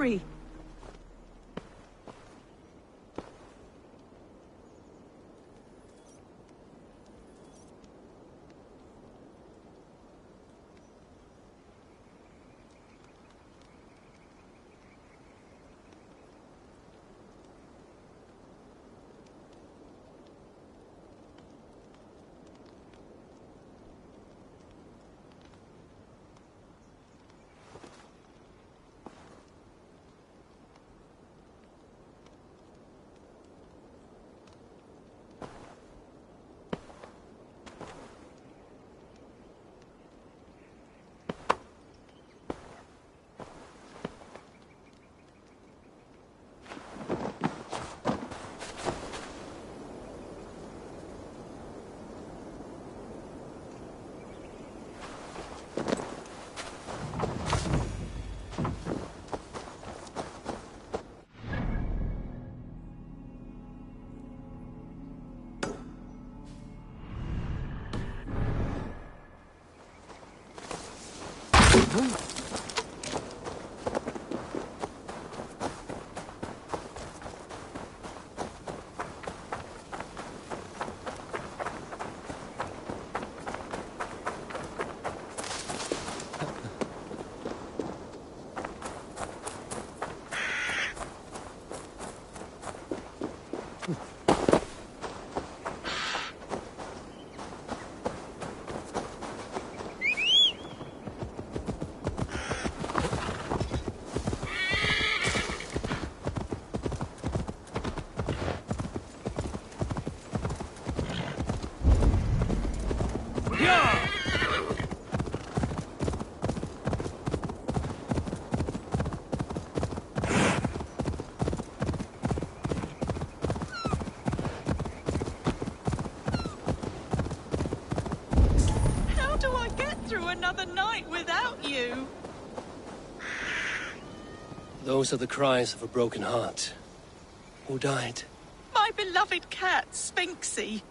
Hurry. Another night without you. Those are the cries of a broken heart. Who died? My beloved cat, Sphinxie.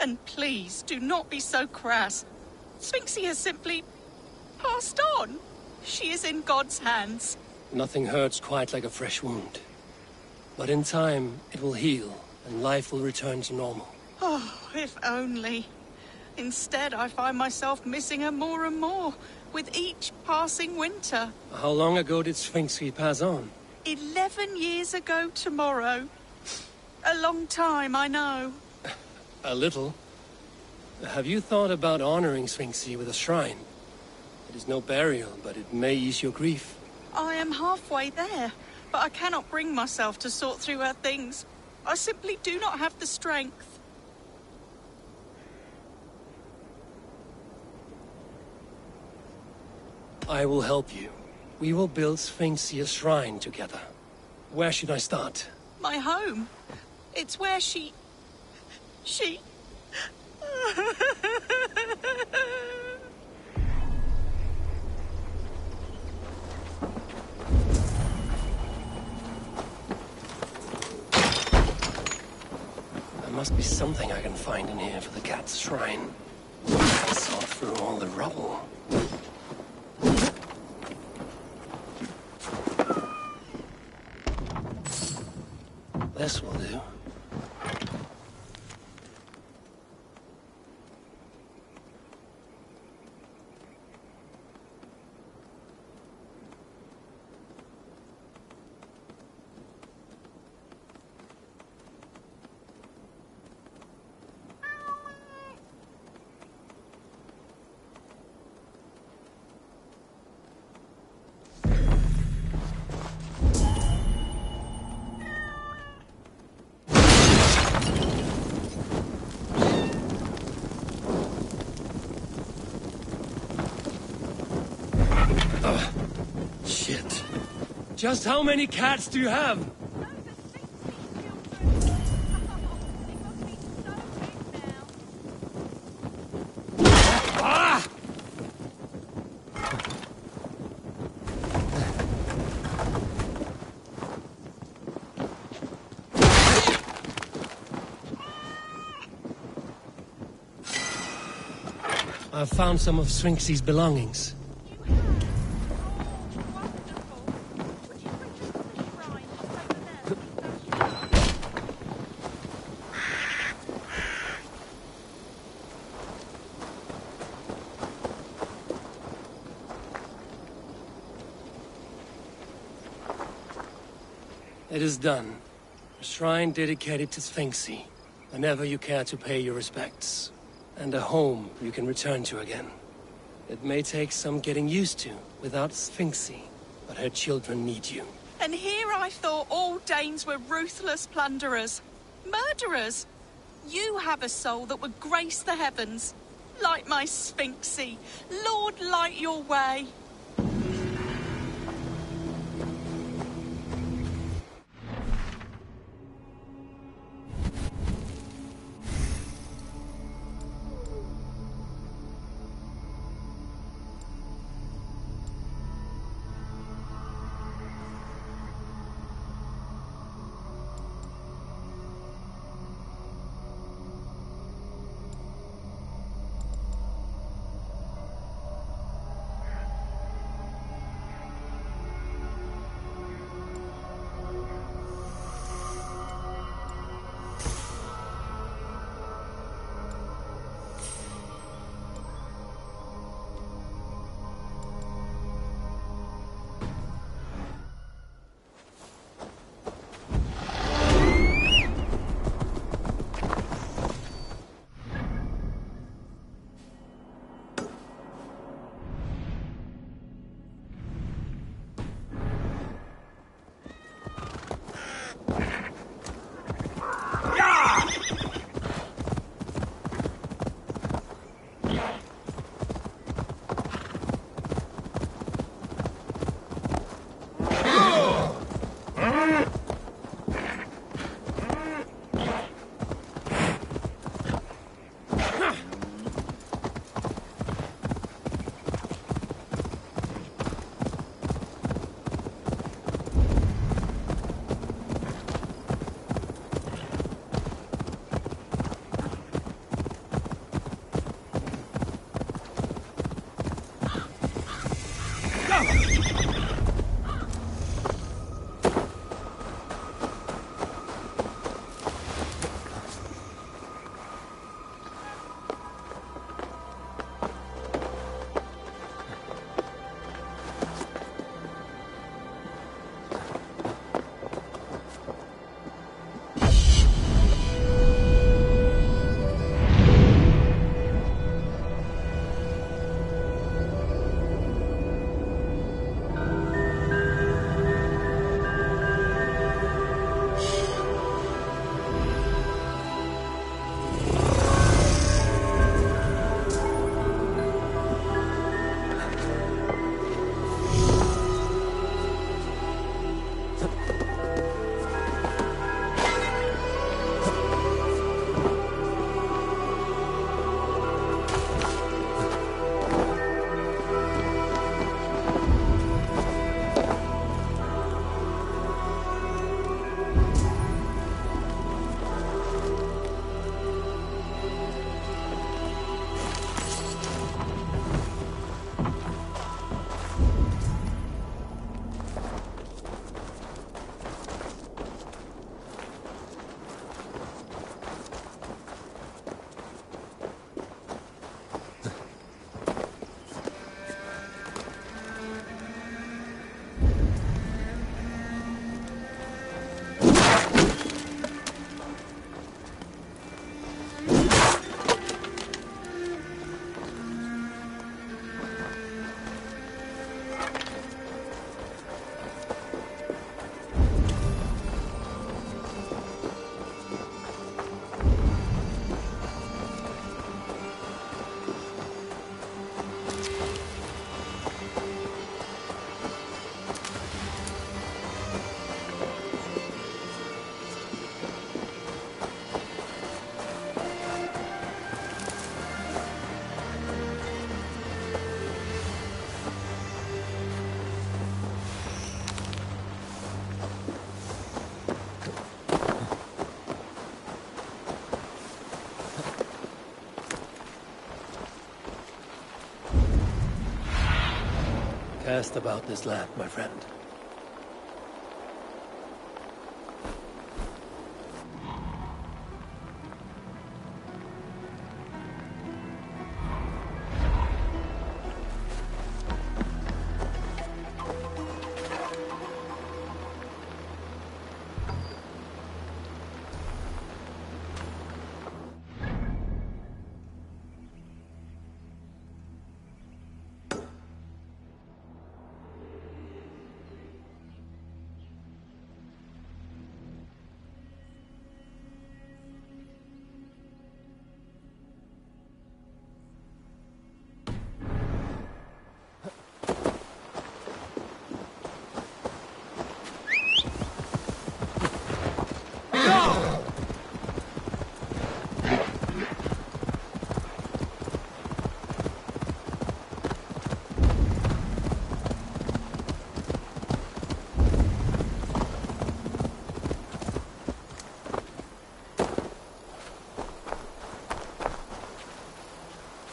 And please, do not be so crass. Sphinxie has simply passed on. She is in God's hands. Nothing hurts quite like a fresh wound. But in time, it will heal, and life will return to normal. Oh, if only. Instead, I find myself missing her more and more, with each passing winter. How long ago did Sphinxie pass on? 11 years ago tomorrow. A long time, I know. A little. Have you thought about honoring Sphinxie with a shrine? It is no burial, but it may ease your grief. I am halfway there, but I cannot bring myself to sort through her things. I simply do not have the strength. I will help you. We will build Sphinxie a shrine together. Where should I start? My home. It's where she... There must be something I can find in here for the cat's shrine. I saw through all the rubble. This will do. Shit. Just how many cats do you have? Ah! I've found some of Sphinxie's belongings. It is done. A shrine dedicated to Sphinxie, whenever you care to pay your respects. And a home you can return to again. It may take some getting used to without Sphinxie, but her children need you. And here I thought all Danes were ruthless plunderers. Murderers! You have a soul that would grace the heavens. Like my Sphinxie. Lord, light your way. Cast about this land, my friend.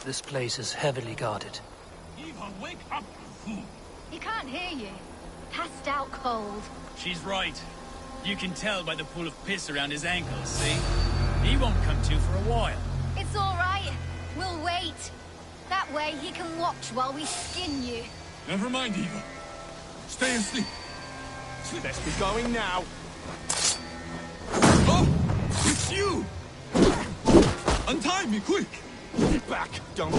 This place is heavily guarded. Eva, wake up, you fool! He can't hear you. Passed out cold. She's right. You can tell by the pool of piss around his ankles, see? He won't come to for a while. It's all right. We'll wait. That way he can watch while we skin you. Never mind, Eva. Stay asleep. Best be going now. Oh! It's you! Untie me, quick! Back, don't.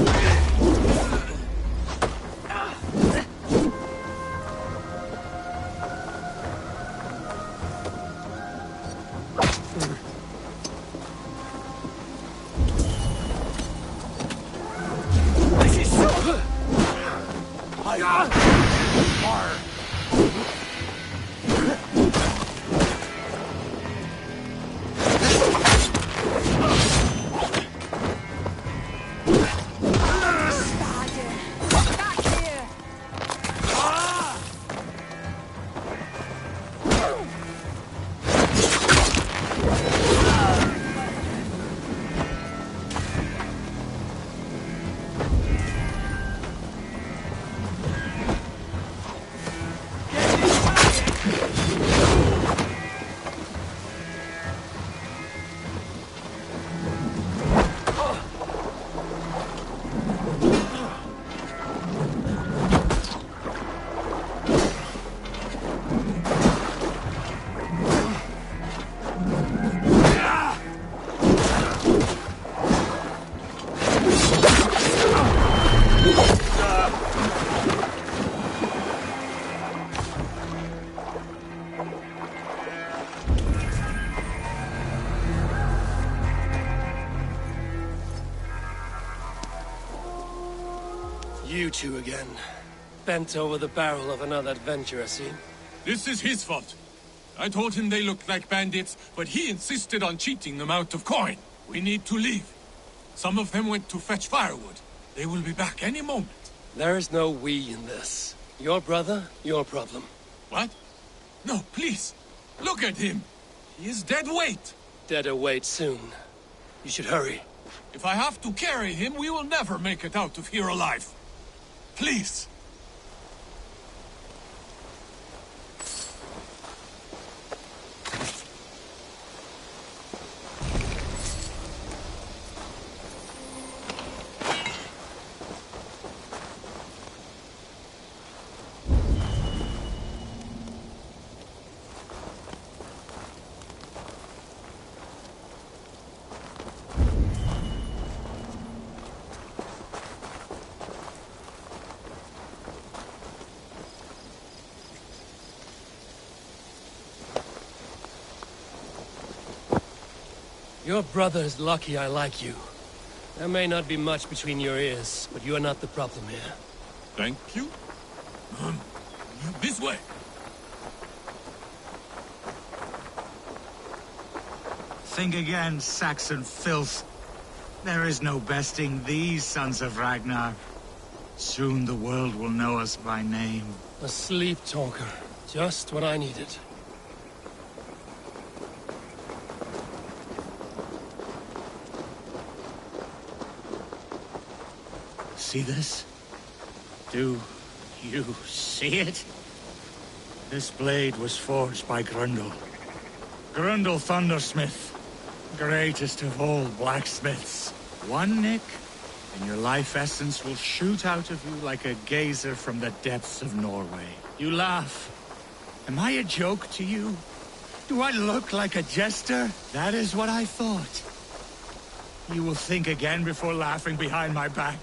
This is so. You two again. Bent over the barrel of another adventurer, see? This is his fault. I told him they looked like bandits, but he insisted on cheating them out of coin. We need to leave. Some of them went to fetch firewood. They will be back any moment. There is no we in this. Your brother, your problem. What? No, please. Look at him. He is dead weight. Dead await soon. You should hurry. If I have to carry him, we will never make it out of here alive. Please. Your brother is lucky I like you. There may not be much between your ears, but you are not the problem here. Thank you. This way. Think again, Saxon filth. There is no besting these sons of Ragnar. Soon the world will know us by name. A sleep talker. Just what I needed. See this? Do you see it? This blade was forged by Grundle. Grundle Thundersmith. Greatest of all blacksmiths. One nick, and your life essence will shoot out of you like a geyser from the depths of Norway. You laugh. Am I a joke to you? Do I look like a jester? That is what I thought. You will think again before laughing behind my back.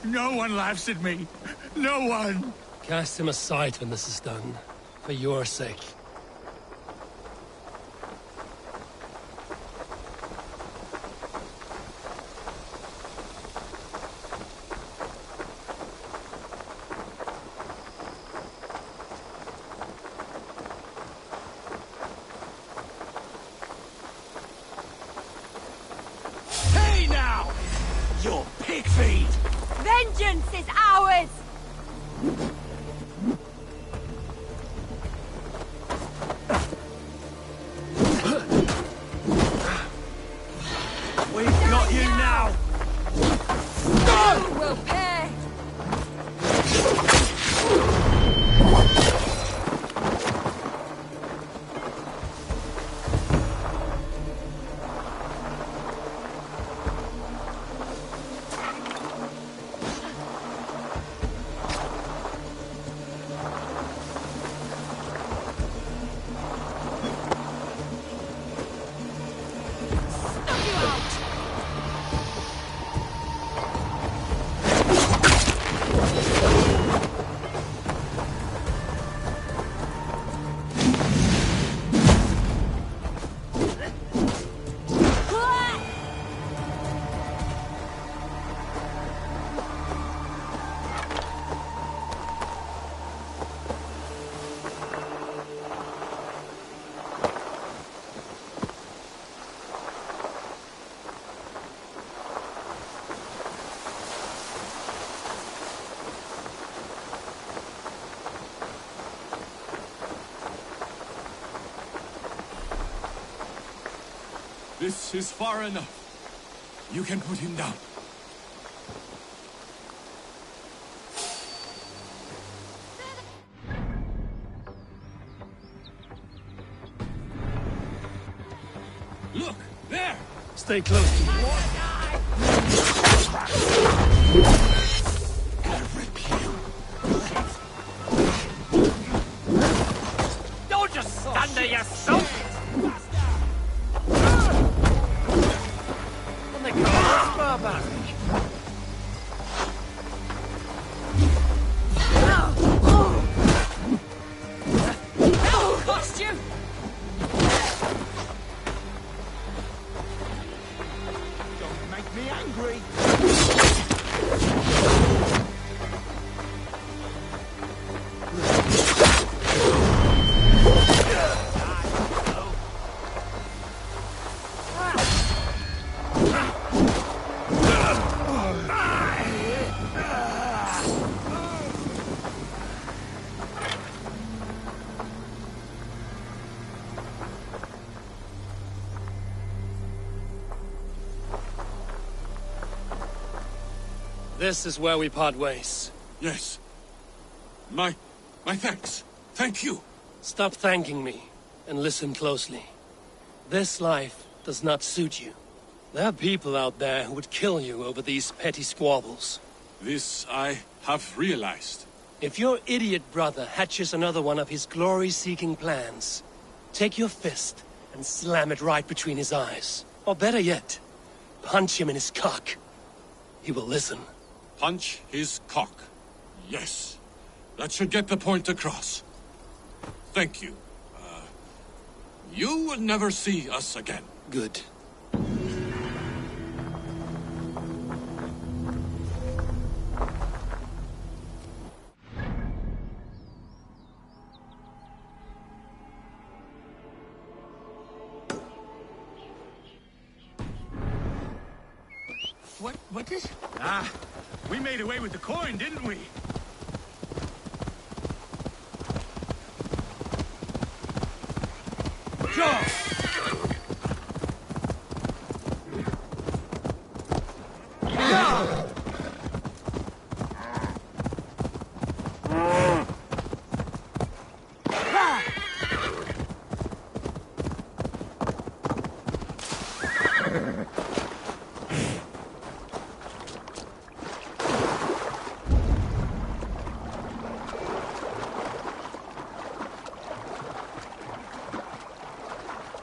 No one laughs at me. No one. Cast him aside when this is done. For your sake. Hey now! Your pig feed! Vengeance is ours! We've got you now! This is far enough. You can put him down. Look, there! Stay close to me. Don't just stand there, you son! And they come this barbaric. That'll cost you! Don't make me angry. This is where we part ways. Yes. My thanks. Thank you. Stop thanking me, and listen closely. This life does not suit you. There are people out there who would kill you over these petty squabbles. This I have realized. If your idiot brother hatches another one of his glory-seeking plans, take your fist and slam it right between his eyes. Or better yet, punch him in his cock. He will listen. Punch his cock. Yes. That should get the point across. Thank you. You will never see us again. Good. What is... Ah, we made away with the coin, didn't we? Sure.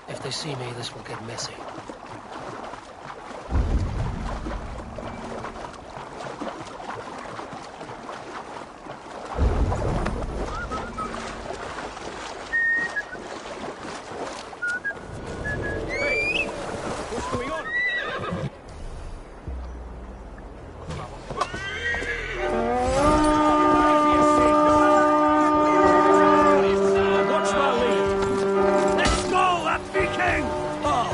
If they see me, this will get messy. Hey, what's going on? Watch my lead. Let's go, that Viking! Oh.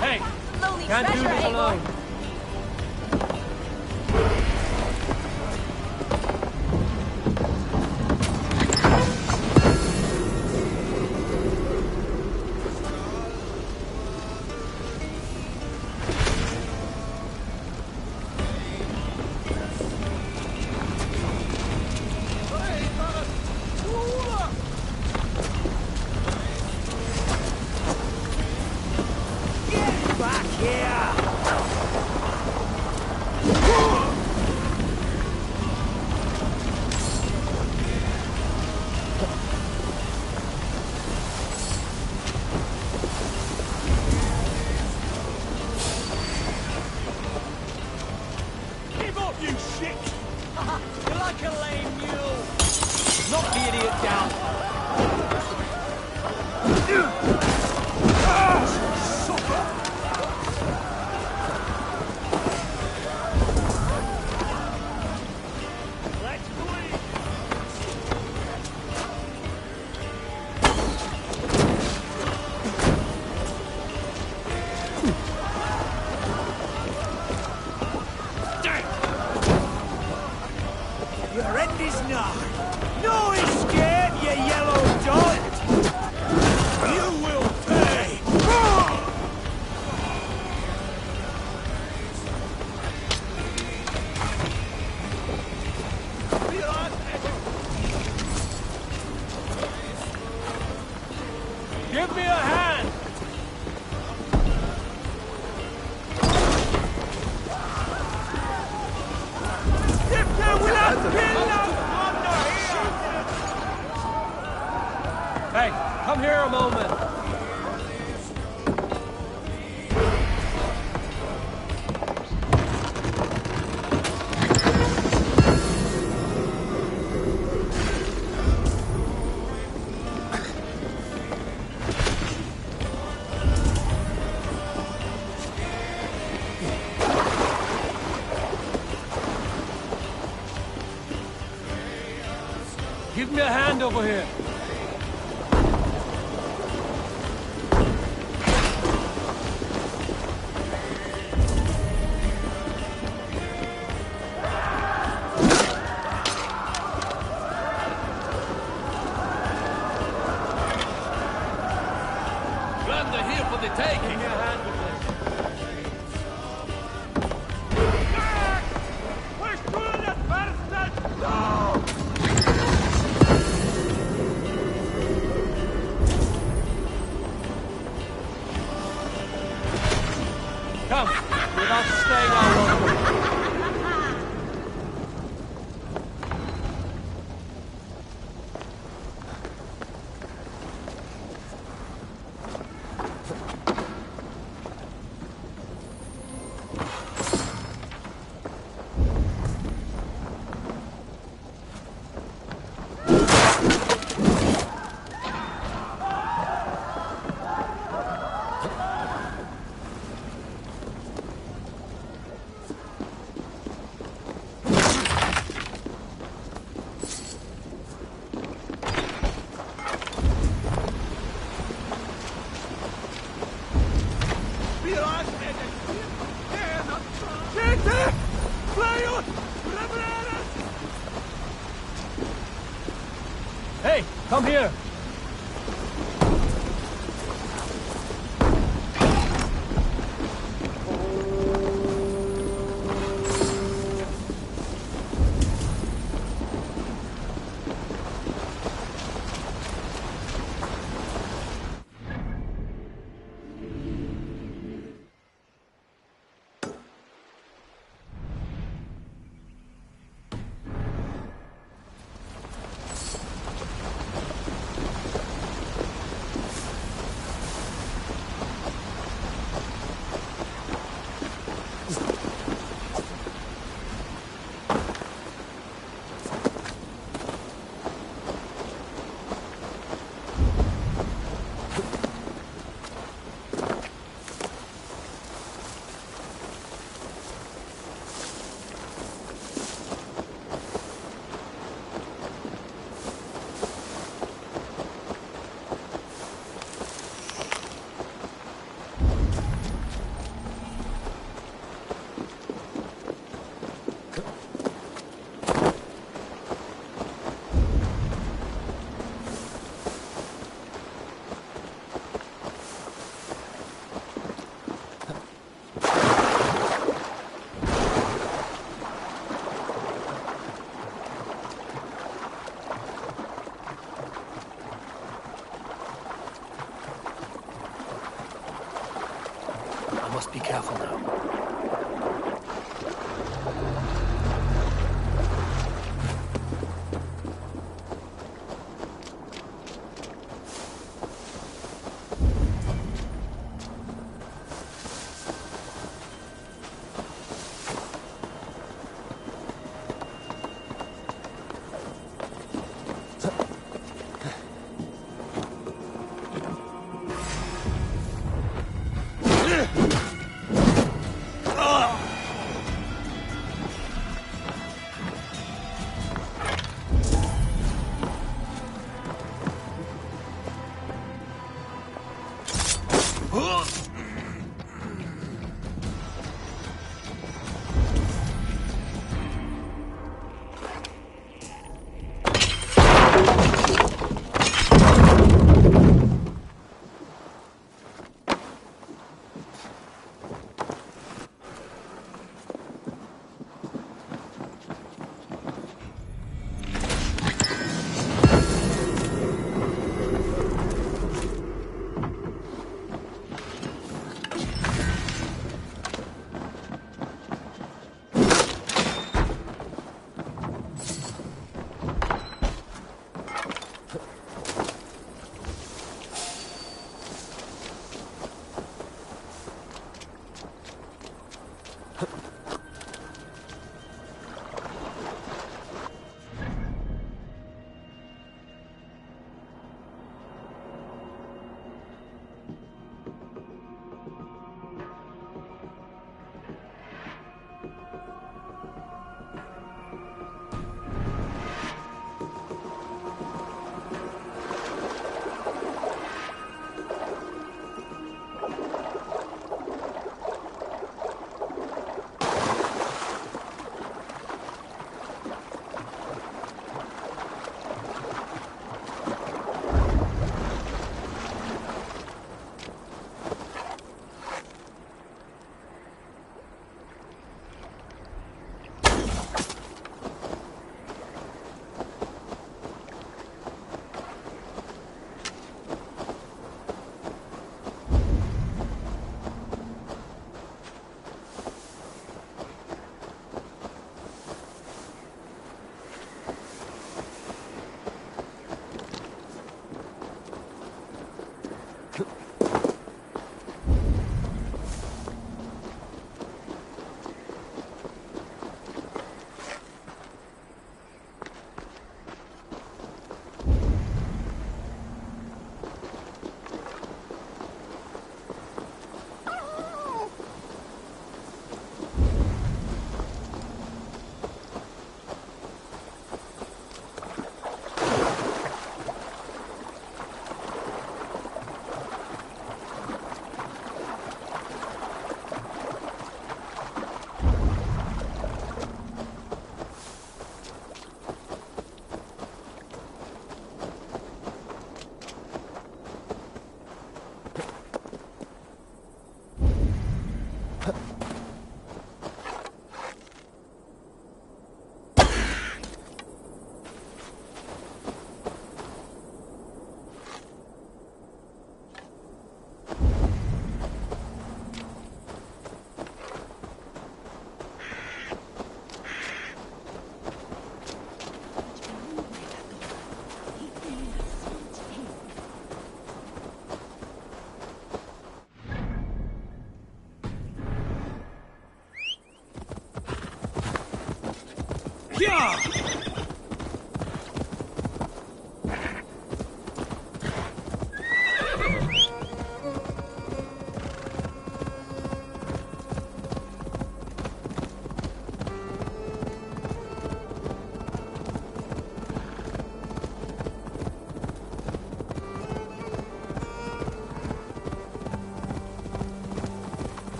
Hey, Lonely can't do treasure, this Eivor. alone. Back here! Give up, you shit! You're like a lame mule! Knock the idiot down! Let's bleed! Your end is nigh. No escape, you yellow dog! You will pay! Give me a hand! Hey, come here a moment. Give me a hand over here. Plunder here for the taking. Give me a hand with this. Come, without staying all over. Hey, come here. must be careful now.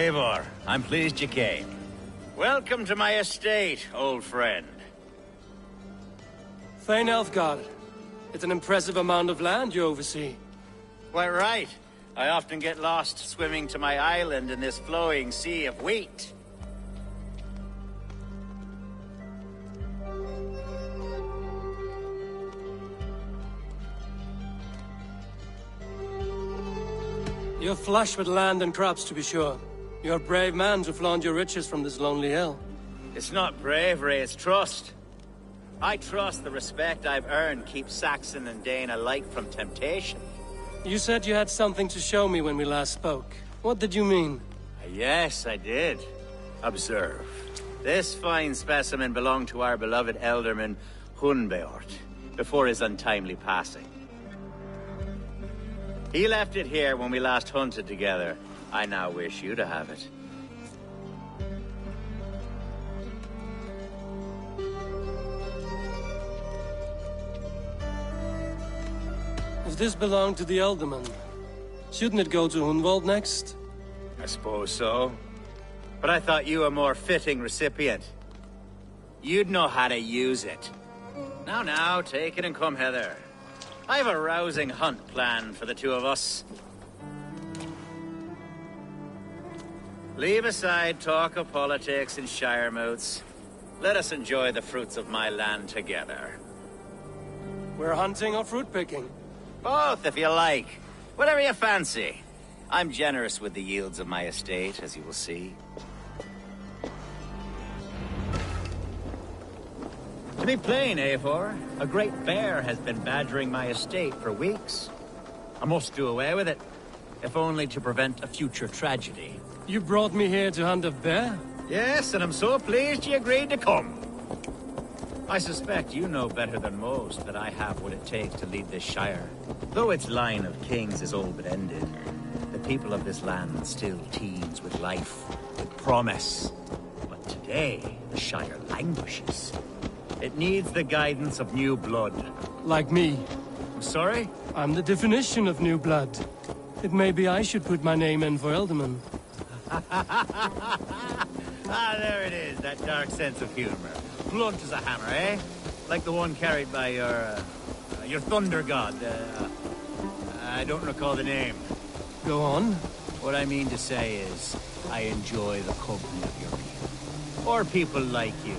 Eivor, I'm pleased you came. Welcome to my estate, old friend. Thane Elfgard. It's an impressive amount of land you oversee. Quite right. I often get lost swimming to my island in this flowing sea of wheat. You're flush with land and crops, to be sure. You're a brave man to flaunt your riches from this lonely hill. It's not bravery, it's trust. I trust the respect I've earned keeps Saxon and Dane alike from temptation. You said you had something to show me when we last spoke. What did you mean? Yes, I did. Observe. This fine specimen belonged to our beloved Elderman, Hunbeort, before his untimely passing. He left it here when we last hunted together. I now wish you to have it. If this belonged to the Elderman, shouldn't it go to Hunwald next? I suppose so. But I thought you a more fitting recipient. You'd know how to use it. Now, take it and come hither. I have a rousing hunt planned for the two of us. Leave aside talk of politics and shire moots. Let us enjoy the fruits of my land together. We're hunting or fruit picking? Both, if you like. Whatever you fancy. I'm generous with the yields of my estate, as you will see. To be plain, Eivor, a great bear has been badgering my estate for weeks. I must do away with it, if only to prevent a future tragedy. You brought me here to hunt a bear? Yes, and I'm so pleased you agreed to come. I suspect you know better than most that I have what it takes to lead this shire. Though its line of kings is all but ended, the people of this land still teems with life, with promise. But today, the shire languishes. It needs the guidance of new blood. Like me. I'm sorry? I'm the definition of new blood. It may be I should put my name in for Elderman. Ah, there it is, that dark sense of humor. Blunt as a hammer, eh? Like the one carried by your thunder god. I don't recall the name. Go on. What I mean to say is, I enjoy the company of your people. Or people like you.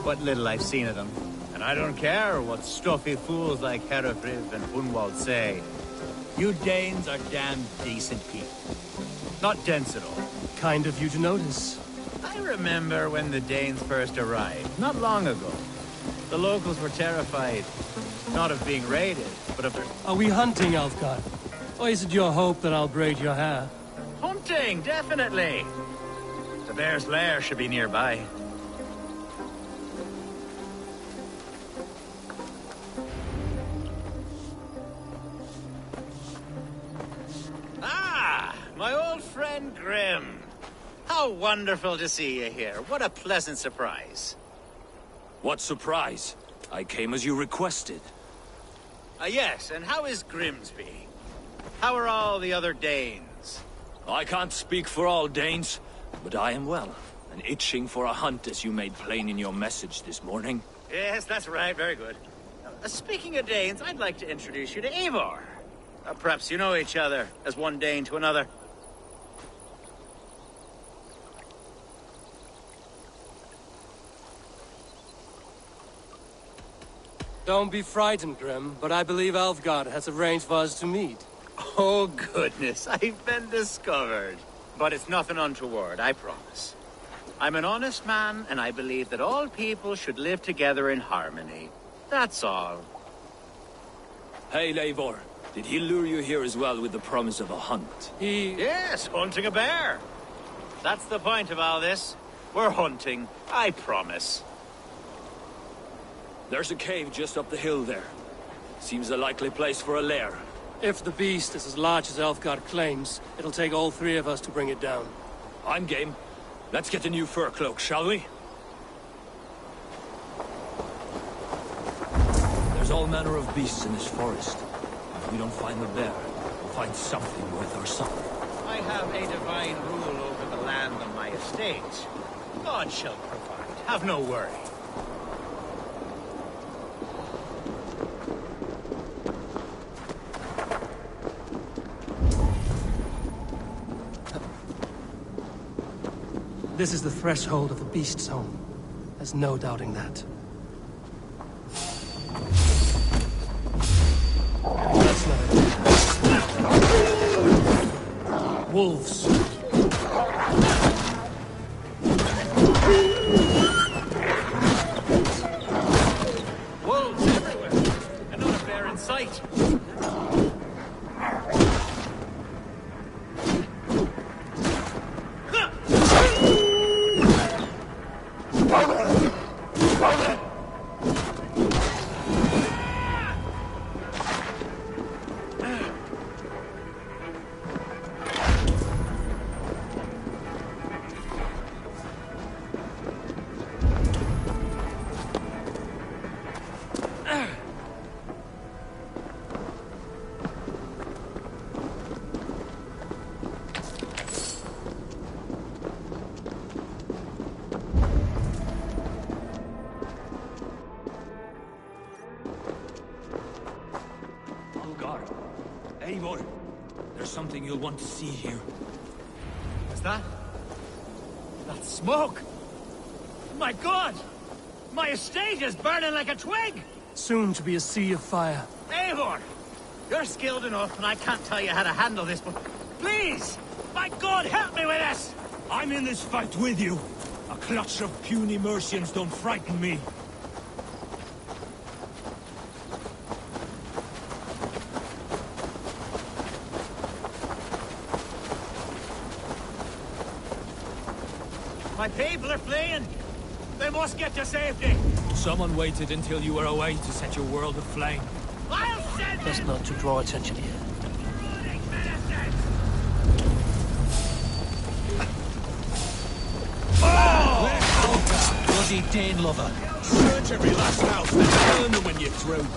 What little I've seen of them. And I don't care what stuffy fools like Herefriv and Hunwald say. You Danes are damn decent people. Not dense at all. Kind of you to notice. I remember when the Danes first arrived, not long ago. The locals were terrified, not of being raided, but of their... Are we hunting, Alfgard? Or is it your hope that I'll braid your hair? Hunting, definitely! The bear's lair should be nearby. Ah! My old friend Grim. How wonderful to see you here. What a pleasant surprise. What surprise? I came as you requested. Yes, and how is Grimsby? How are all the other Danes? I can't speak for all Danes, but I am well, and itching for a hunt as you made plain in your message this morning. Yes, that's right. Very good. Speaking of Danes, I'd like to introduce you to Eivor. Perhaps you know each other, as one Dane to another. Don't be frightened, Grim, but I believe Alfgard has arranged for us to meet. Oh, goodness, I've been discovered. But it's nothing untoward, I promise. I'm an honest man, and I believe that all people should live together in harmony. That's all. Hey, Eivor. Did he lure you here as well with the promise of a hunt? Yes, hunting a bear. That's the point of all this. We're hunting, I promise. There's a cave just up the hill there. Seems a likely place for a lair. If the beast is as large as Alfgard claims, it'll take all three of us to bring it down. I'm game. Let's get the new fur cloak, shall we? There's all manner of beasts in this forest. If we don't find the bear, we'll find something worth our supper. I have a divine rule over the land on my estate. God shall provide. Have no worry. This is the threshold of the Beast's home. There's no doubting that. That's not it. Wolves. Wolves everywhere! And not a bear in sight! Eivor, there's something you'll want to see here. What's that? That's smoke! My God! My estate is burning like a twig! Soon to be a sea of fire. Eivor! You're skilled enough, and I can't tell you how to handle this, but please! My God, help me with this! I'm in this fight with you. A clutch of puny Mercians don't frighten me. My people are fleeing! They must get to safety! Someone waited until you were away to set your world aflame. I'll send them! Best not to draw attention here. Bloody Dane lover. Search every last house and burn them when you're through.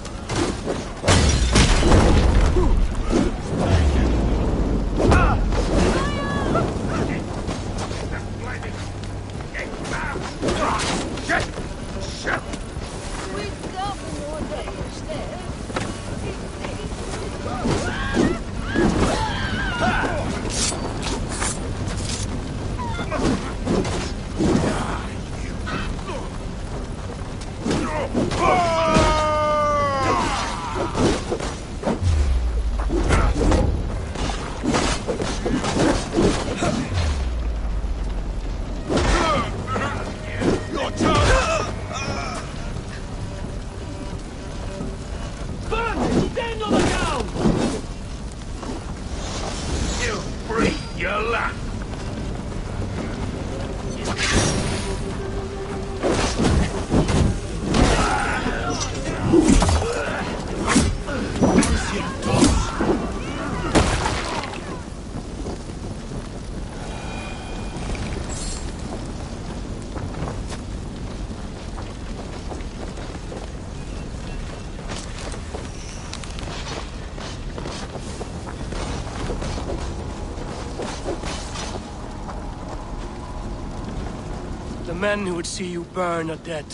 The men who would see you burn are dead.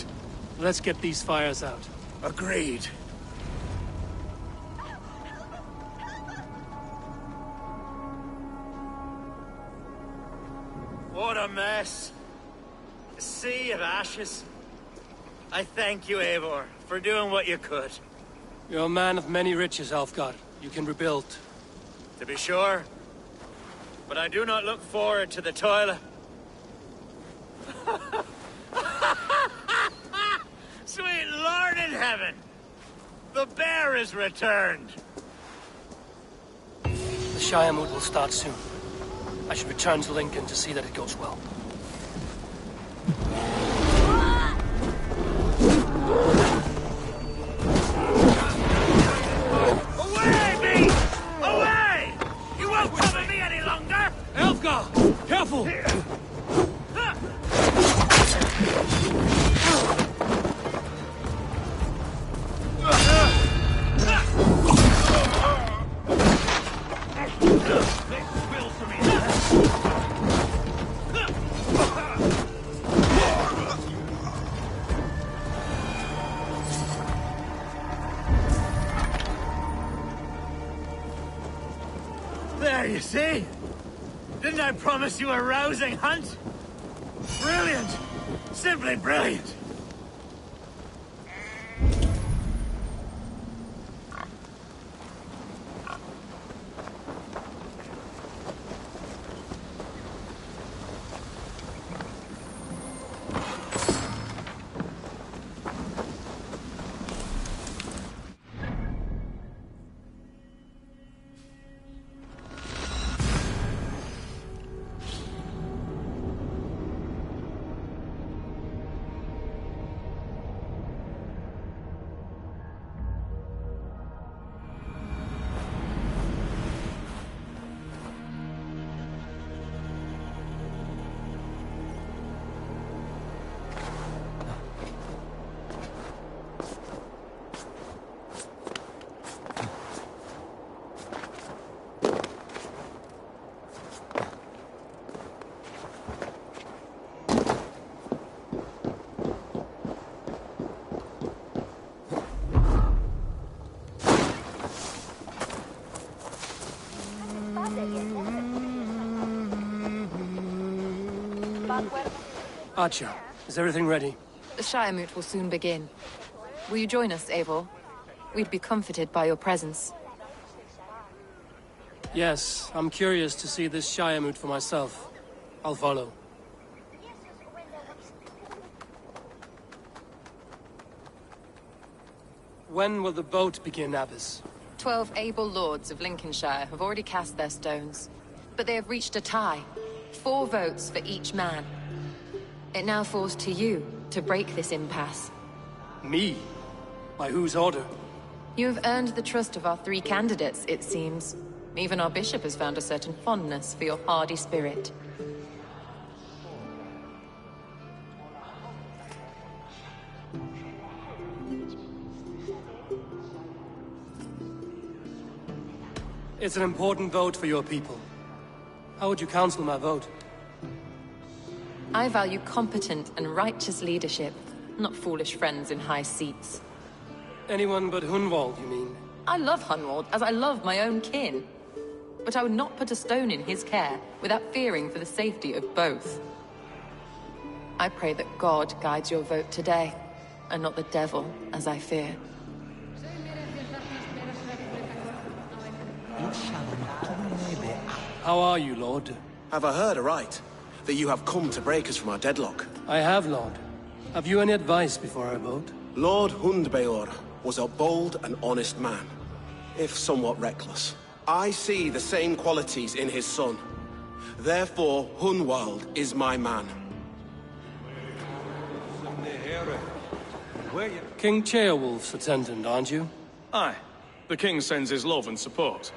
Let's get these fires out. Agreed. What a mess. A sea of ashes. I thank you, Eivor, for doing what you could. You're a man of many riches, Alfgar. You can rebuild. To be sure. But I do not look forward to the toil. Sweet Lord in heaven! The bear is returned! The Shiremoot will start soon. I should return to Lincoln to see that it goes well. Away, me! Away! You won't cover me any longer! Elfgar! Careful! There, you see? Didn't I promise you a rousing hunt? Brilliant! Simply brilliant! Archer, is everything ready? The Shiremoot will soon begin. Will you join us, Eivor? We'd be comforted by your presence. Yes, I'm curious to see this Shiremoot for myself. I'll follow. When will the boat begin, Abbess? 12 able lords of Lincolnshire have already cast their stones, but they have reached a tie. 4 votes for each man. It now falls to you to break this impasse. Me? By whose order? You have earned the trust of our 3 candidates, it seems. Even our bishop has found a certain fondness for your hardy spirit. It's an important vote for your people. How would you counsel my vote? I value competent and righteous leadership, not foolish friends in high seats. Anyone but Hunwald, you mean? I love Hunwald as I love my own kin. But I would not put a stone in his care without fearing for the safety of both. I pray that God guides your vote today, and not the devil, as I fear. How are you, Lord? Have I heard aright? That you have come to break us from our deadlock? I have, Lord. Have you any advice before I vote? Lord Hundbeor was a bold and honest man, if somewhat reckless. I see the same qualities in his son. Therefore, Hunwald is my man. King Ceolwulf's attendant, aren't you? Aye. The king sends his love and support.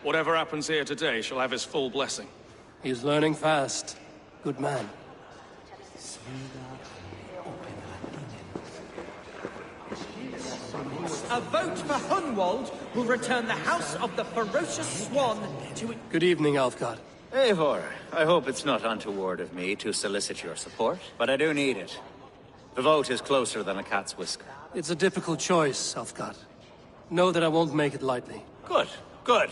Whatever happens here today shall have his full blessing. He's learning fast. Good man. A vote for Hunwald will return the House of the Ferocious Swan to it. Good evening, Alfgard. Eivor, I hope it's not untoward of me to solicit your support, but I do need it. The vote is closer than a cat's whisker. It's a difficult choice, Alfgard. Know that I won't make it lightly. Good, good.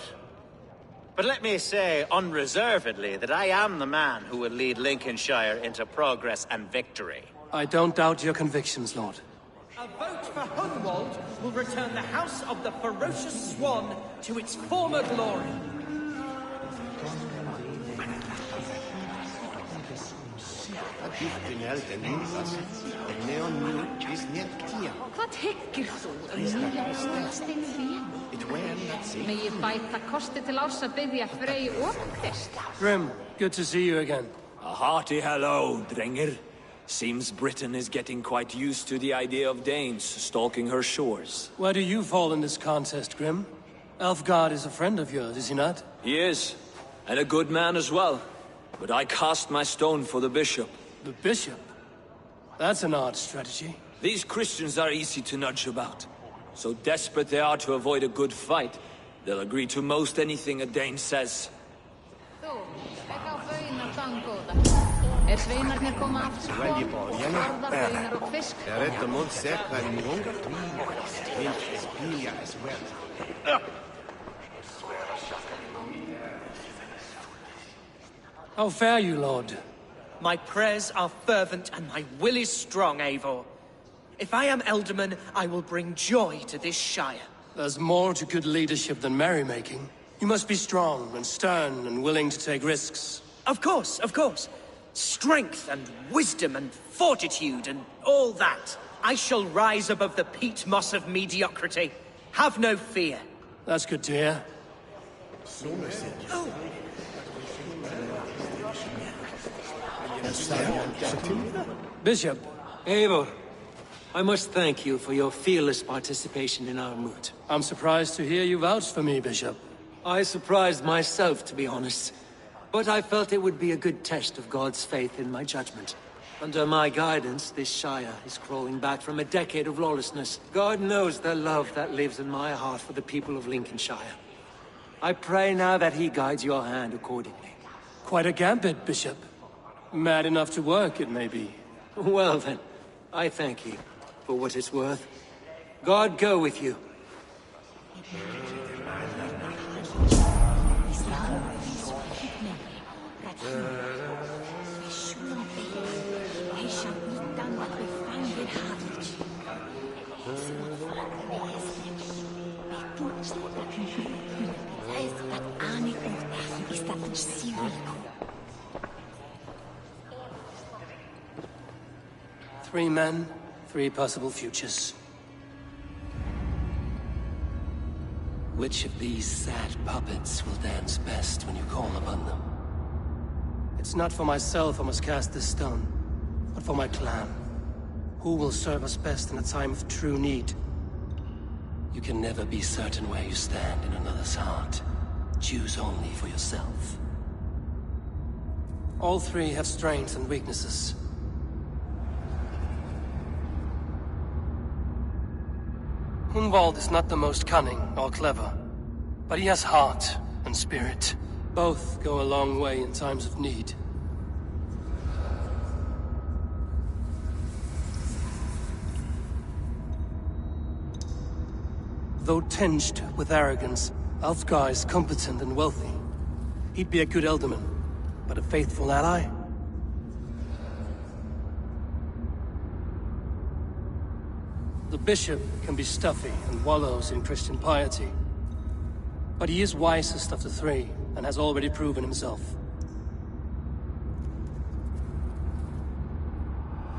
But let me say unreservedly that I am the man who will lead Lincolnshire into progress and victory. I don't doubt your convictions, Lord. A vote for Hunwald will return the House of the Ferocious Swan to its former glory. Hvað hyggir þú nýlega steinstinn þín? Megi bæta kosti til árs að biðja Frey og Krist. Grim, good to see you again. A hearty hello, Drengr. Seems Britain is getting quite used to the idea of Danes stalking her shores. Where do you fall in this contest, Grim? Alfgard is a friend of yours, is he not? He is, and a good man as well. But I cast my stone for the bishop. The bishop? That's an odd strategy. These Christians are easy to nudge about. So desperate they are to avoid a good fight, they'll agree to most anything a Dane says. Sveinarnir koma aftur borðar baunar og fisk. How fare you, Lord? My prayers are fervent and my will is strong, Eivor. If I am Elderman, I will bring joy to this Shire. There's more to good leadership than merrymaking. You must be strong and stern and willing to take risks. Of course, of course. Strength and wisdom and fortitude and all that. I shall rise above the peat moss of mediocrity. Have no fear. That's good to hear. Bishop. Eivor, I must thank you for your fearless participation in our moot. I'm surprised to hear you vouch for me, Bishop. I surprised myself, to be honest. But I felt it would be a good test of God's faith in my judgment. Under my guidance, this Shire is crawling back from a decade of lawlessness. God knows the love that lives in my heart for the people of Lincolnshire. I pray now that he guides your hand accordingly. Quite a gambit, Bishop. Mad enough to work, it may be. Well then, I thank you for what it's worth. God go with you. Three men, three possible futures. Which of these sad puppets will dance best when you call upon them? It's not for myself I must cast this stone, but for my clan. Who will serve us best in a time of true need? You can never be certain where you stand in another's heart. Choose only for yourself. All three have strengths and weaknesses. Hunwald is not the most cunning or clever, but he has heart and spirit. Both go a long way in times of need. Though tinged with arrogance, Alfgar is competent and wealthy. He'd be a good Elderman, but a faithful ally? The bishop can be stuffy and wallows in Christian piety. But he is wisest of the three, and has already proven himself.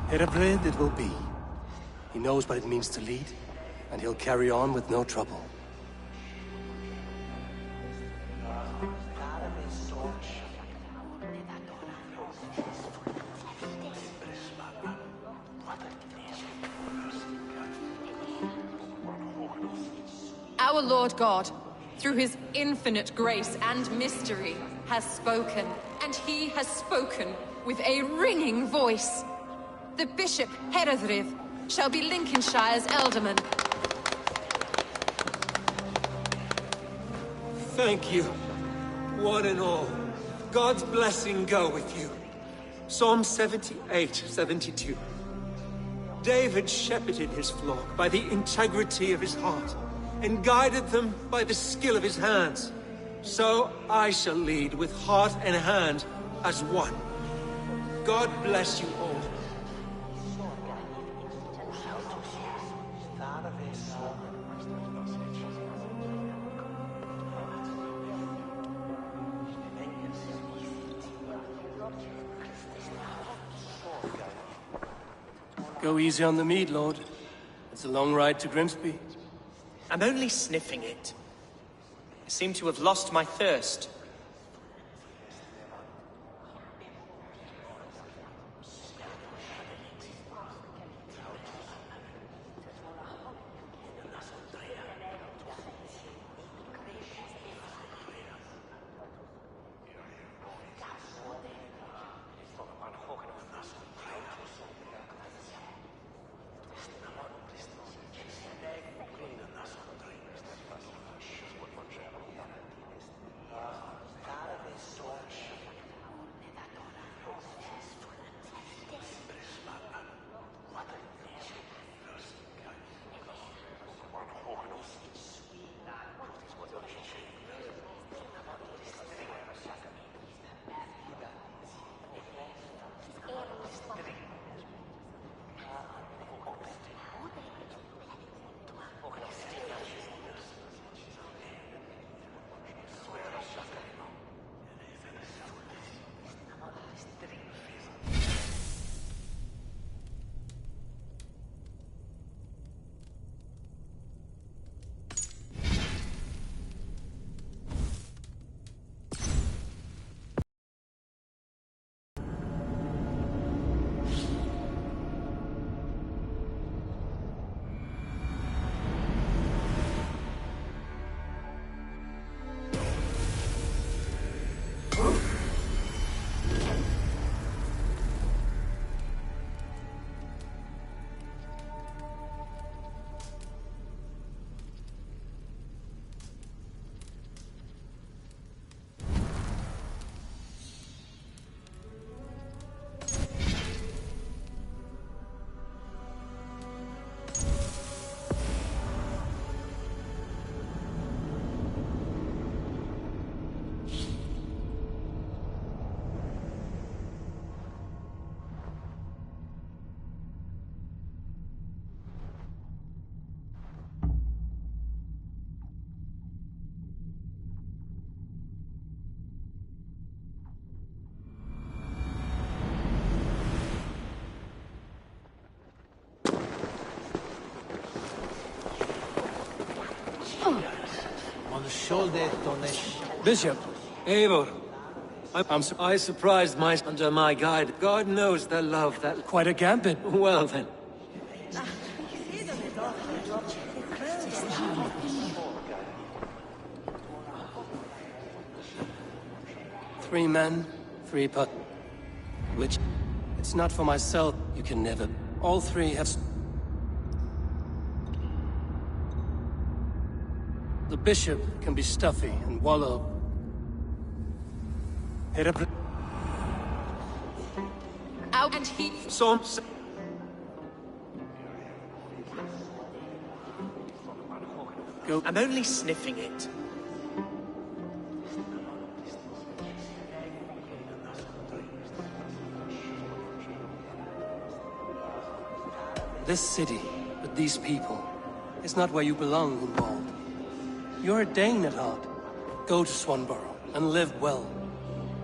Hereford it will be. He knows what it means to lead, and he'll carry on with no trouble. Our Lord God, through his infinite grace and mystery, has spoken, and he has spoken with a ringing voice. The Bishop Heredhriv shall be Lincolnshire's Elderman. Thank you, one and all. God's blessing go with you. Psalm 78, 72. David shepherded his flock by the integrity of his heart, and guided them by the skill of his hands. So I shall lead with heart and hand as one. God bless you all. Go easy on the mead, Lord. It's a long ride to Grimsby. I'm only sniffing it. I seem to have lost my thirst. Bishop, Eivor, I surprised my under my guide. God knows their love that... Quite a gambit. Well then. Three men, three put. Which... It's not for myself. You can never... All three have... The bishop can be stuffy and wallow. Hit up... Out and he... Go. I'm only sniffing it. This city, with these people, is not where you belong, Hunwald. You're a Dane at heart. Go to Swanborough and live well.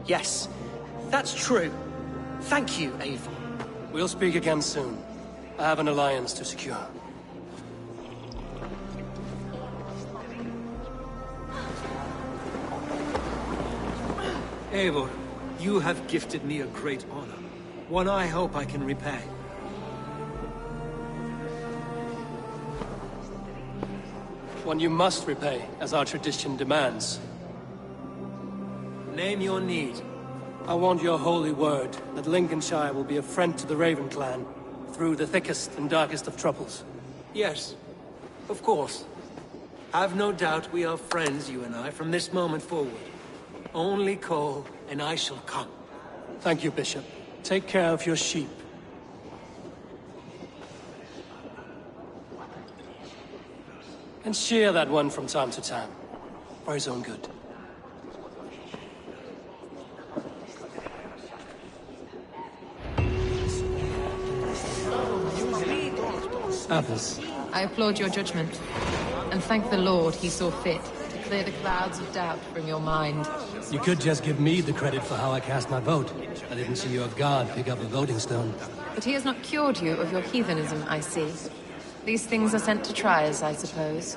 Yes, that's true. Thank you, Eivor. We'll speak again soon. I have an alliance to secure. Eivor, you have gifted me a great honor. One I hope I can repay. One you must repay, as our tradition demands. Name your need. I want your holy word that Lincolnshire will be a friend to the Raven clan through the thickest and darkest of troubles. Yes, of course. Have no doubt we are friends, you and I, from this moment forward. Only call, and I shall come. Thank you, Bishop. Take care of your sheep. And shear that one from time to time, for his own good. Athos. I applaud your judgment, and thank the Lord he saw fit to clear the clouds of doubt from your mind. You could just give me the credit for how I cast my vote. I didn't see your guard pick up a voting stone. But he has not cured you of your heathenism, I see. These things are sent to try us, I suppose.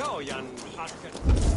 Choyan Harken.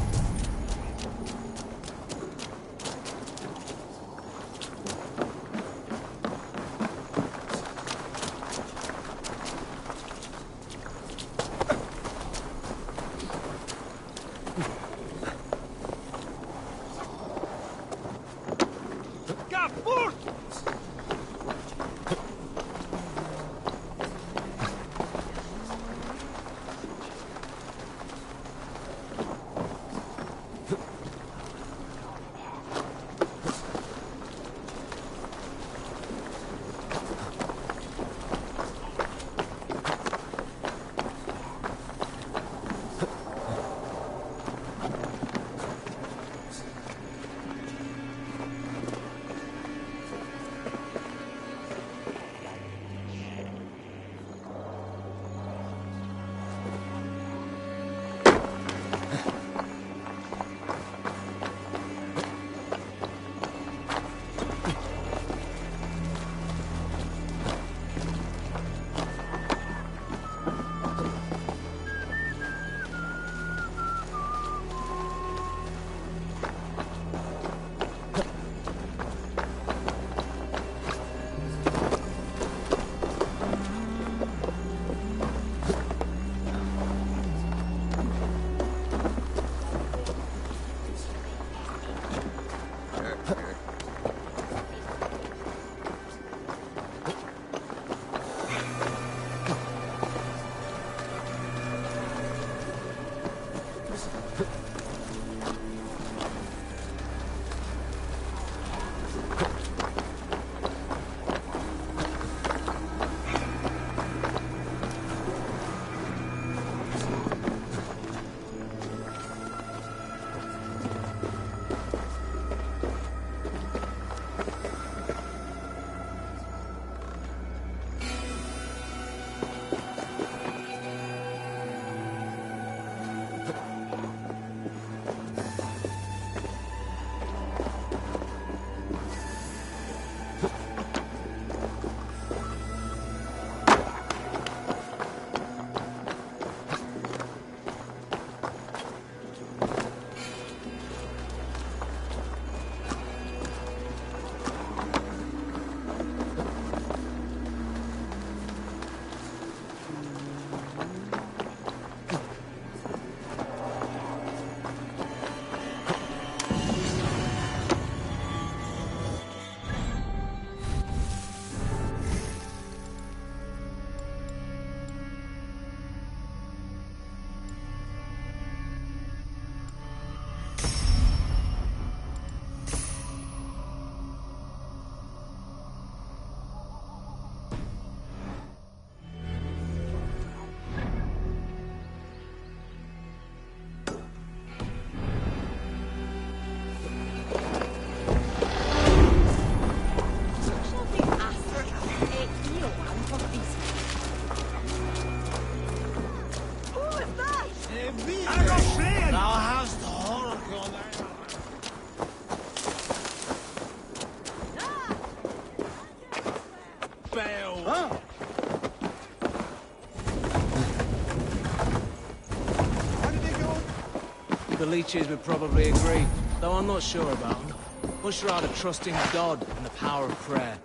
The leeches would probably agree, though I'm not sure about them. Much rather trusting God and the power of prayer.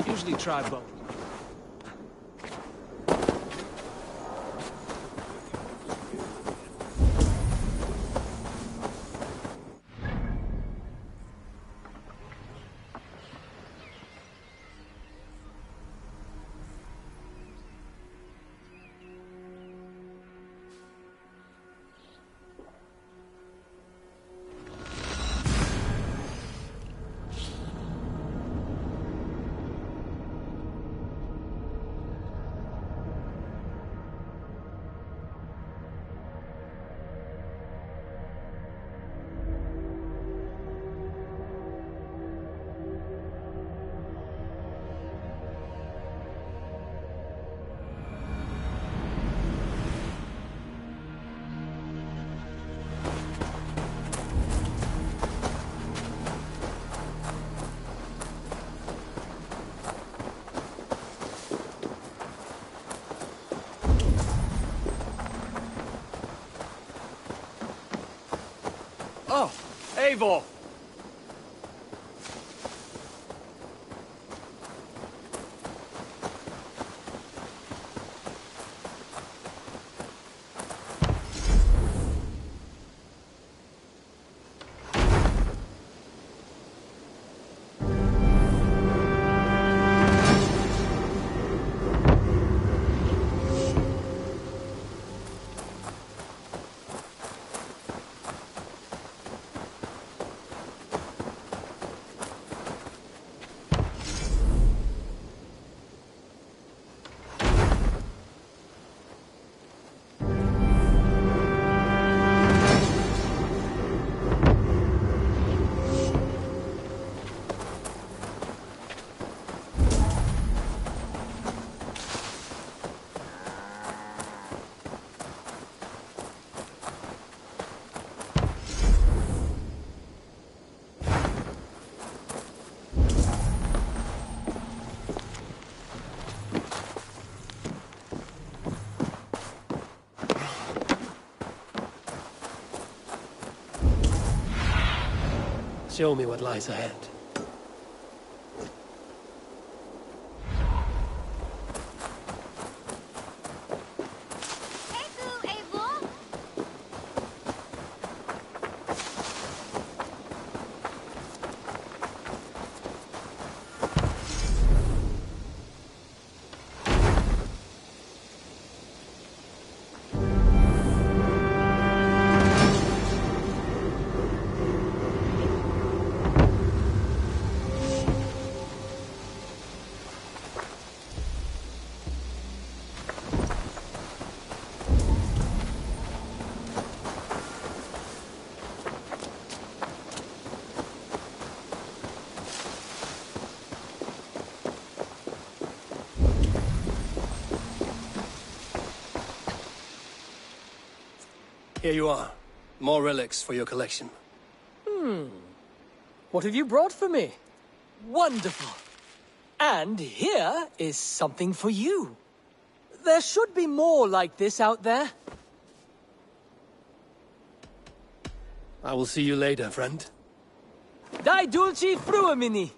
Usually try both. Eivor! Show me what lies ahead. Here you are. More relics for your collection. What have you brought for me? Wonderful. And here is something for you. There should be more like this out there. I will see you later, friend. Dai dulci fruamini.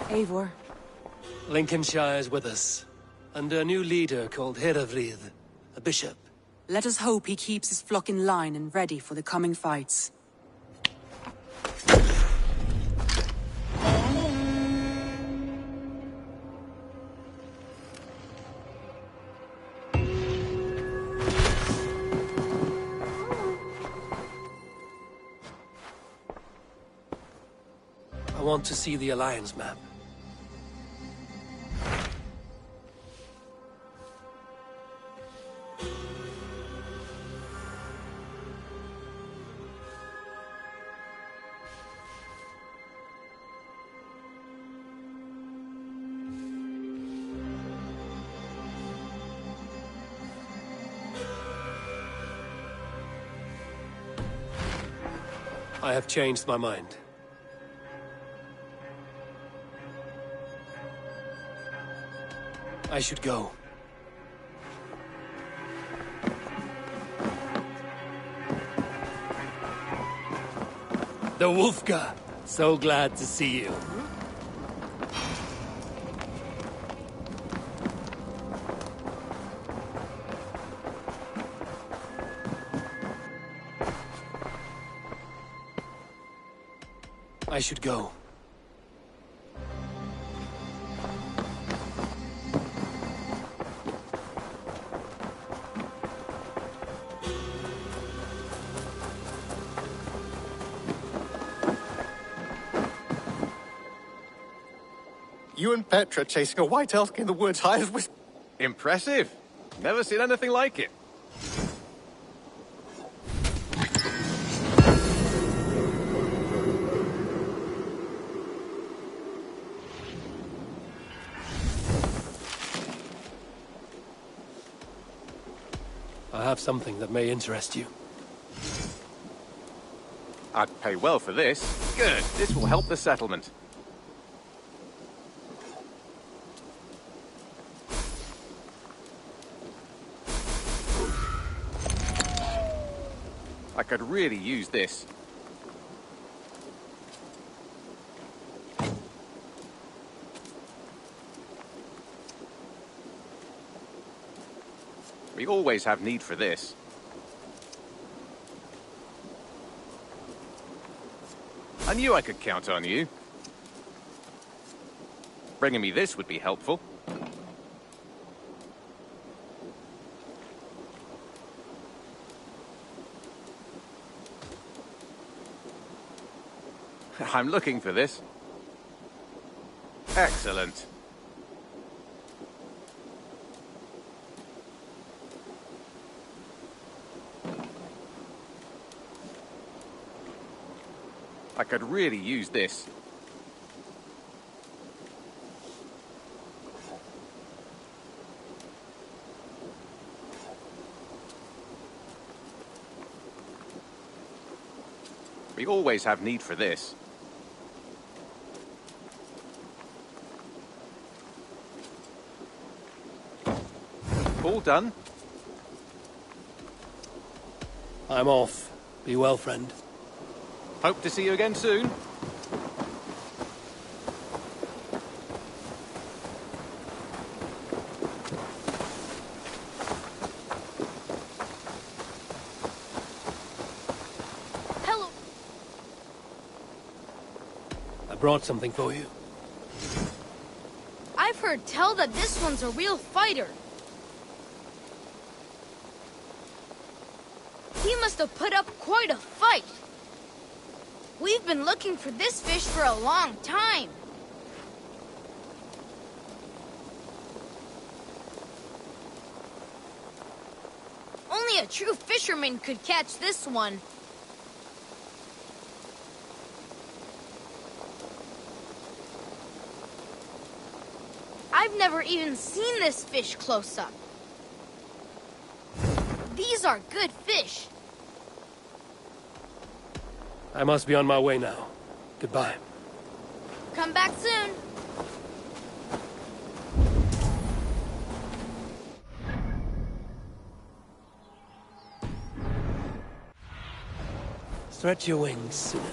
Eivor. Lincolnshire is with us, under a new leader called Herefrith, a bishop. Let us hope he keeps his flock in line and ready for the coming fights. I want to see the Alliance map. I have changed my mind. I should go. The Wolfgar! So glad to see you. I should go. You and Petra chasing a white elk in the woods hired with... Impressive. Never seen anything like it. I have something that may interest you. I'd pay well for this. Good. This will help the settlement. I could really use this. We always have need for this. I knew I could count on you. Bringing me this would be helpful. I'm looking for this. Excellent. I could really use this. We always have need for this. All done? I'm off. Be well, friend. Hope to see you again soon. Hello. I brought something for you. I've heard tell that this one's a real fighter. He must have put up quite a fight. We've been looking for this fish for a long time. Only a true fisherman could catch this one. I've never even seen this fish close up. These are good fish. I must be on my way now. Goodbye. Come back soon. Stretch your wings, Sinan.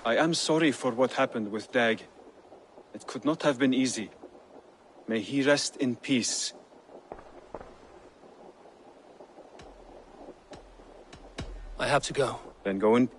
I am sorry for what happened with Dag. It could not have been easy. May he rest in peace. I have to go. Then go in.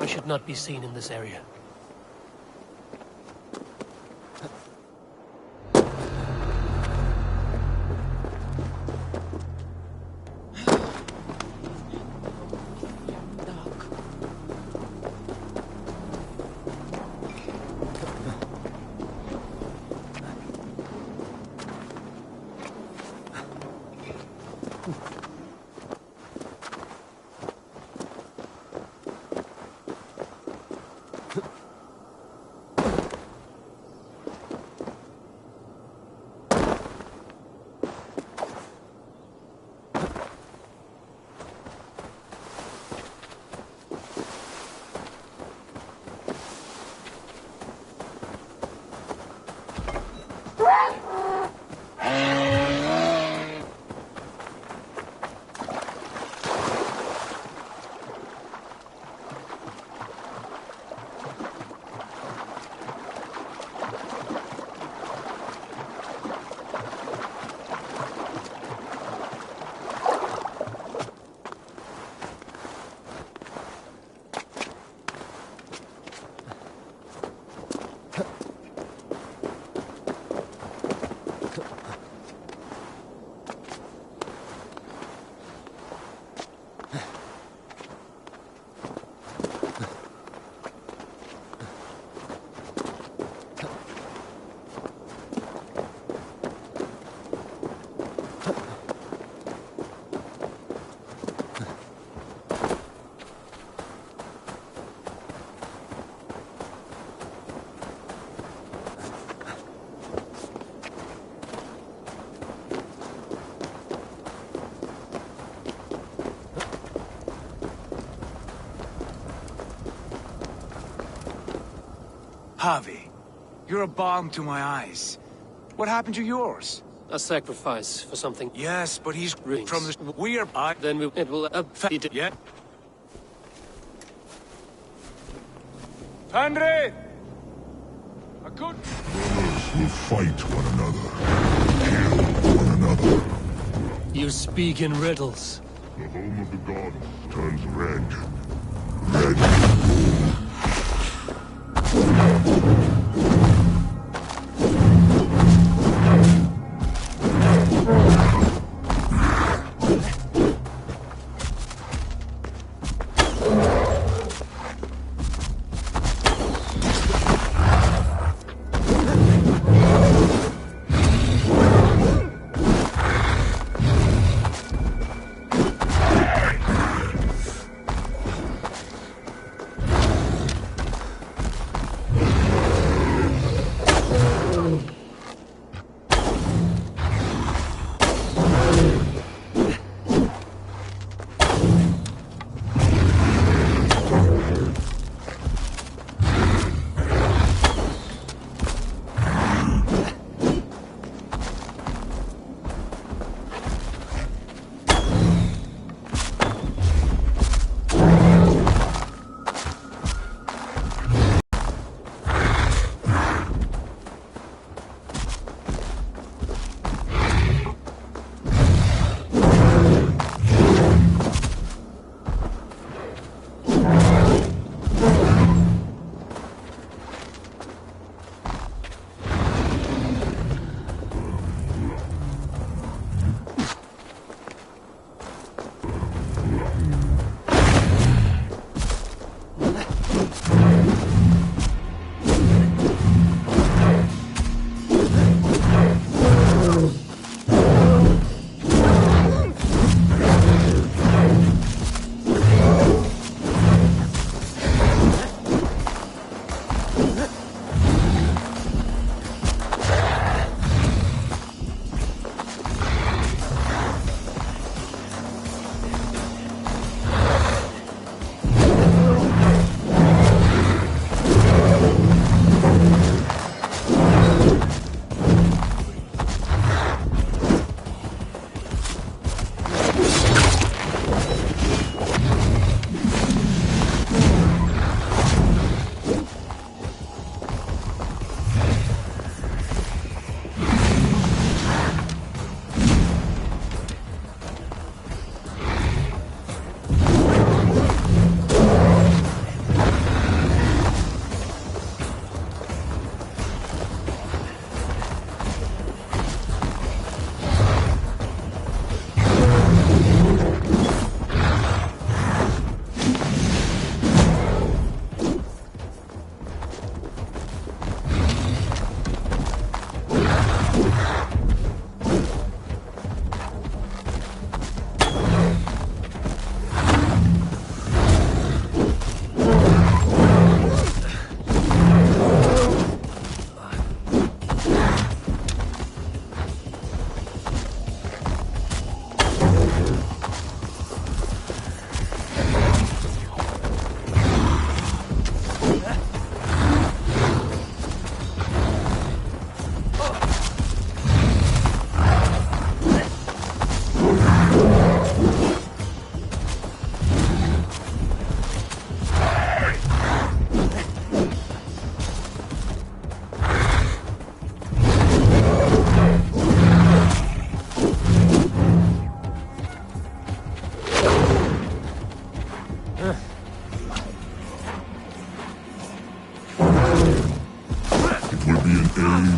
I should not be seen in this area. Javi, you're a balm to my eyes. What happened to yours? A sacrifice for something. Yes, but he's Rings. from the... We are... Then it will... Yeah. Andre! A good... Brothers will fight one another. Kill one another. You speak in riddles. The home of the god turns red. Red.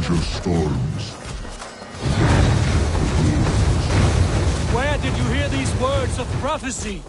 age of storms. Where did you hear these words of prophecy?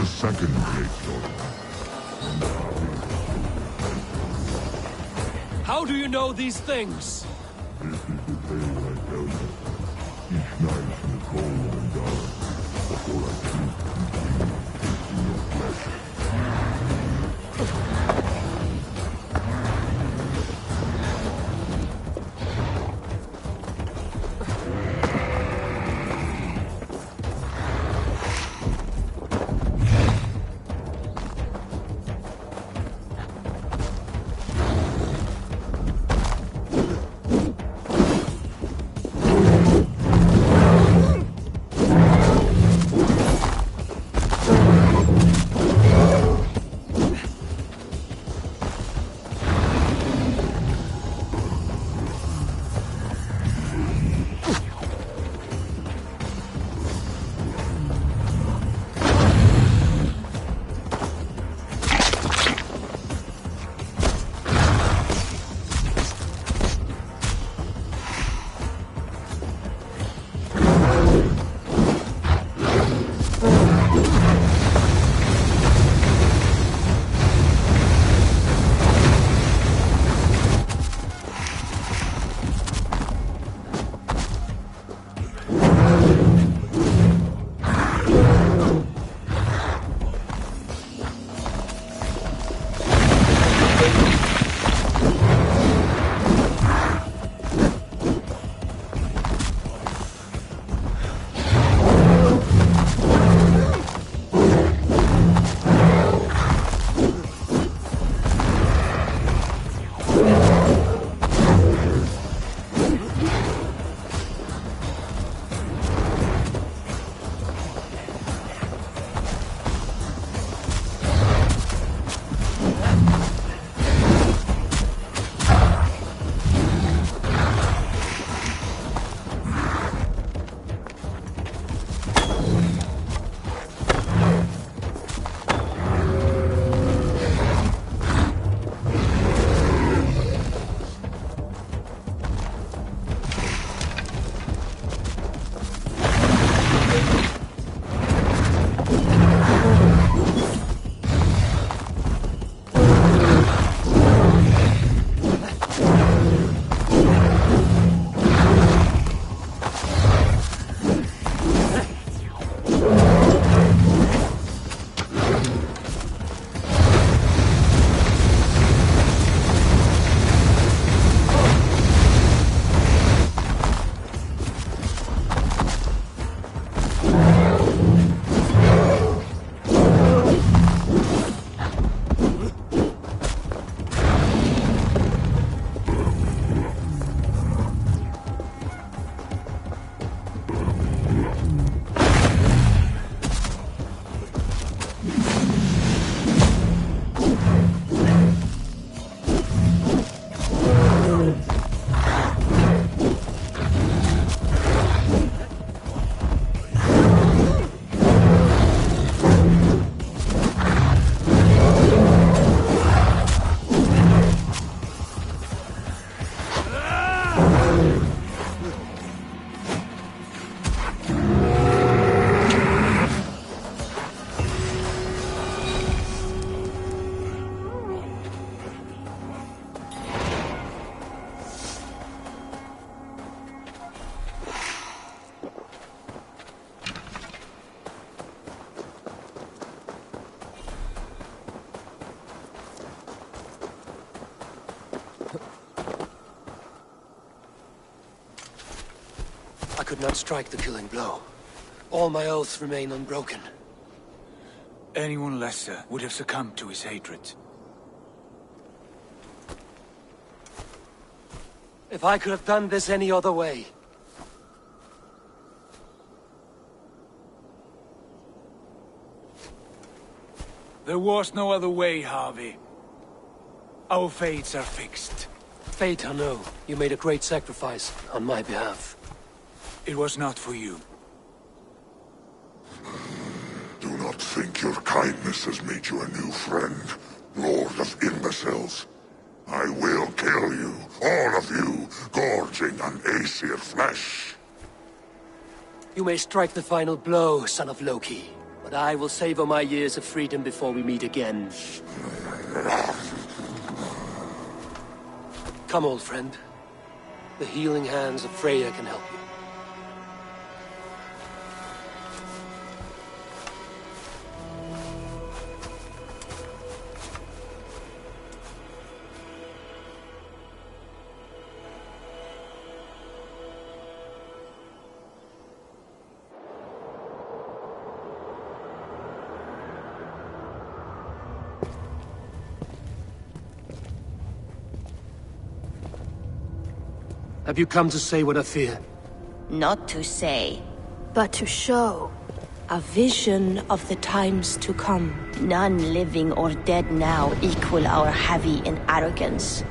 the second great god. How do you know these things? This is the tale I tell you. Each night in the cold and dark, before I sleep and dream, tasting your flesh. I could not strike the killing blow. All my oaths remain unbroken. Anyone lesser would have succumbed to his hatred. If I could have done this any other way. There was no other way, Harvey. Our fates are fixed. Fate, I know. You made a great sacrifice on my behalf. It was not for you. Do not think your kindness has made you a new friend, Lord of Imbeciles. I will kill you, all of you, gorging on Aesir flesh. You may strike the final blow, son of Loki, but but I will savor my years of freedom before we meet again. Come, old friend. The healing hands of Freya can help you. Have you come to say what I fear? Not to say, but to show. A vision of the times to come. None living or dead now equal our heavy in arrogance.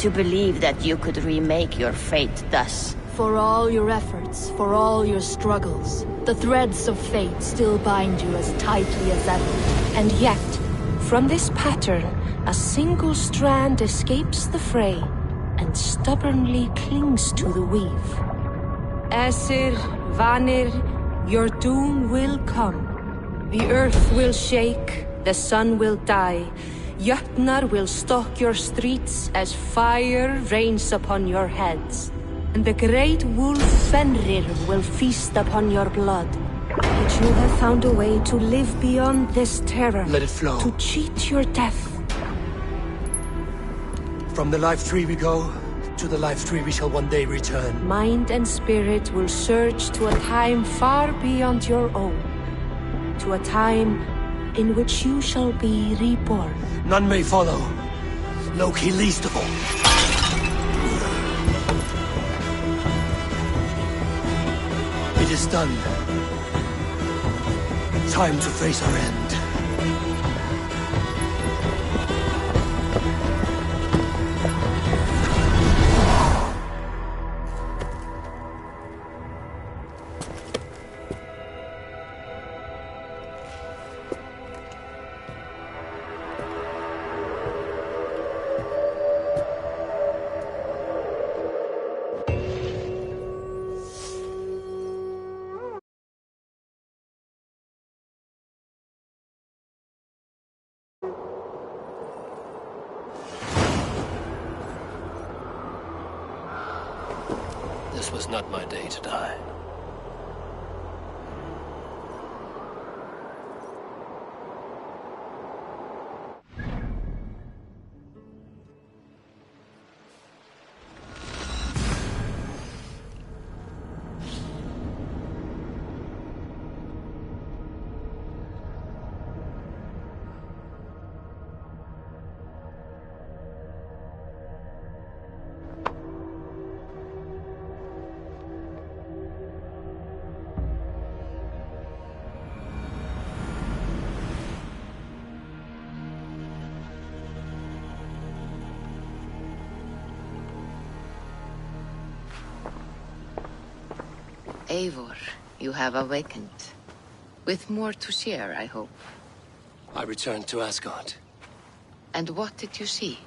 To believe that you could remake your fate thus. For all your efforts, for all your struggles, the threads of fate still bind you as tightly as ever. And yet, from this pattern, a single strand escapes the fray and stubbornly clings to the weave. Aesir, Vanir, your doom will come. The earth will shake, the sun will die. Jötnar will stalk your streets as fire rains upon your heads. And the great wolf Fenrir will feast upon your blood. But you have found a way to live beyond this terror. Let it flow. To cheat your death. From the life tree we go, to the life tree we shall one day return. Mind and spirit will surge to a time far beyond your own. To a time in which you shall be reborn. None may follow. Loki least of all. It is done. Time to face our end. This was not my day to die. Eivor, you have awakened. With more to share, I hope. I returned to Asgard. And what did you see?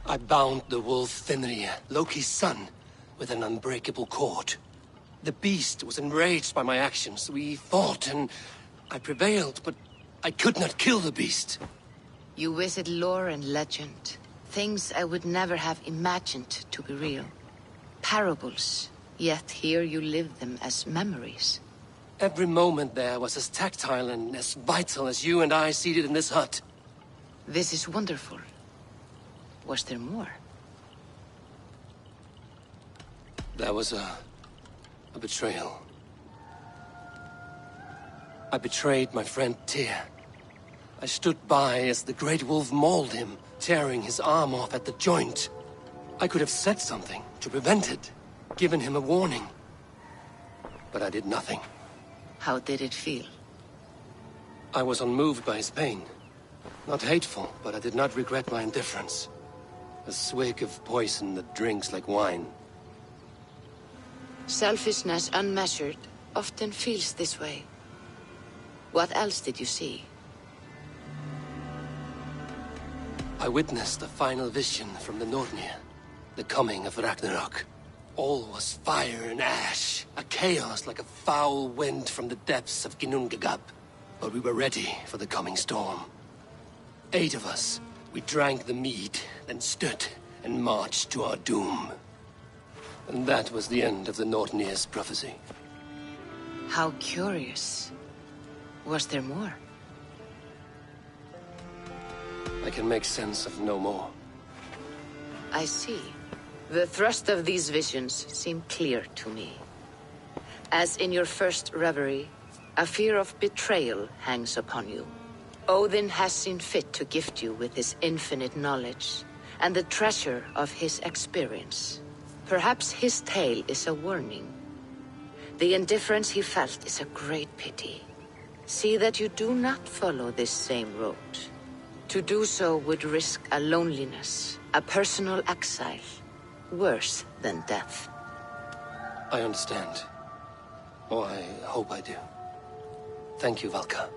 I bound the wolf Fenrir, Loki's son, with an unbreakable cord. The beast was enraged by my actions. We fought and I prevailed, but I could not kill the beast. You visit lore and legend. Things I would never have imagined to be real. Parables, yet here you live them as memories. Every moment there was as tactile and as vital as you and I seated in this hut. This is wonderful. Was there more? There was a betrayal. I betrayed my friend Tyr. I stood by as the great wolf mauled him, tearing his arm off at the joint. I could have said something to prevent it, given him a warning. But I did nothing. How did it feel? I was unmoved by his pain. Not hateful, but I did not regret my indifference. A swig of poison that drinks like wine. Selfishness unmeasured often feels this way. What else did you see? I witnessed the final vision from the Nornir, the coming of Ragnarok. All was fire and ash, a chaos like a foul wind from the depths of Ginnungagap. But we were ready for the coming storm. 8 of us, we drank the mead, then stood and marched to our doom. And that was the end of the Nordnir's prophecy. How curious. Was there more? I can make sense of no more. I see. The thrust of these visions seem clear to me. As in your first reverie, a fear of betrayal hangs upon you. Odin has seen fit to gift you with his infinite knowledge, and the treasure of his experience. Perhaps his tale is a warning. The indifference he felt is a great pity. See that you do not follow this same road. To do so would risk a loneliness, a personal exile, worse than death. I understand. Oh, I hope I do. Thank you, Valka.